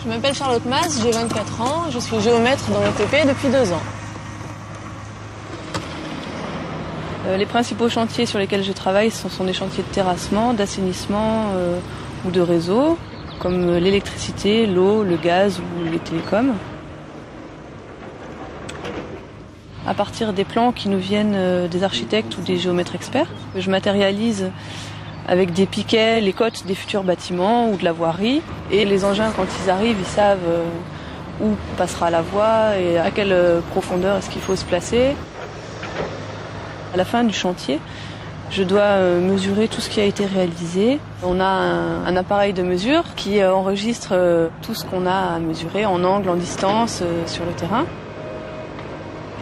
Je m'appelle Charlotte Mas, j'ai 24 ans, je suis géomètre dans le TP depuis 2 ans. Les principaux chantiers sur lesquels je travaille sont des chantiers de terrassement, d'assainissement ou de réseau, comme l'électricité, l'eau, le gaz ou les télécoms. À partir des plans qui nous viennent des architectes ou des géomètres experts, je matérialise avec des piquets les côtes des futurs bâtiments ou de la voirie. Et les engins, quand ils arrivent, ils savent où passera la voie et à quelle profondeur est-ce qu'il faut se placer. À la fin du chantier, je dois mesurer tout ce qui a été réalisé. On a un appareil de mesure qui enregistre tout ce qu'on a à mesurer en angle, en distance, sur le terrain.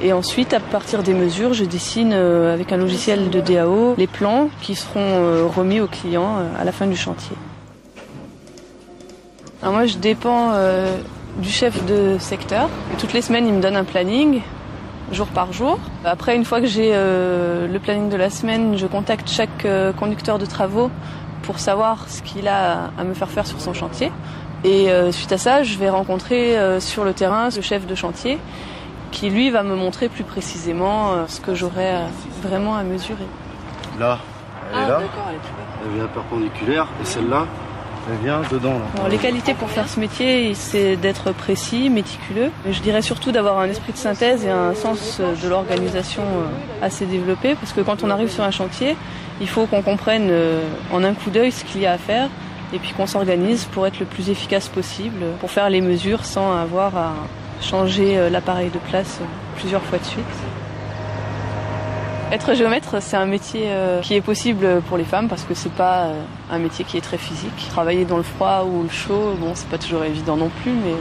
Et ensuite, à partir des mesures, je dessine avec un logiciel de DAO les plans qui seront remis au client à la fin du chantier. Alors moi, je dépends du chef de secteur. Toutes les semaines, il me donne un planning, jour par jour. Après, une fois que j'ai le planning de la semaine, je contacte chaque conducteur de travaux pour savoir ce qu'il a à me faire faire sur son chantier. Et suite à ça, je vais rencontrer sur le terrain le chef de chantier qui, lui, va me montrer plus précisément ce que j'aurai vraiment à mesurer. Là, elle est là. D'accord, elle est plus bas. Elle vient perpendiculaire et celle-là, elle vient dedans. Là. Alors, les qualités pour faire ce métier, c'est d'être précis, méticuleux. Je dirais surtout d'avoir un esprit de synthèse et un sens de l'organisation assez développé, parce que quand on arrive sur un chantier, il faut qu'on comprenne en un coup d'œil ce qu'il y a à faire et puis qu'on s'organise pour être le plus efficace possible, pour faire les mesures sans avoir à changer l'appareil de place plusieurs fois de suite. Être géomètre, c'est un métier qui est possible pour les femmes parce que c'est pas un métier qui est très physique. Travailler dans le froid ou le chaud, bon, c'est pas toujours évident non plus, mais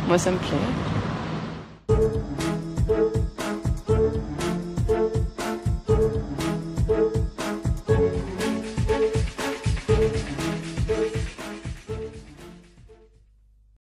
moi ça me plaît.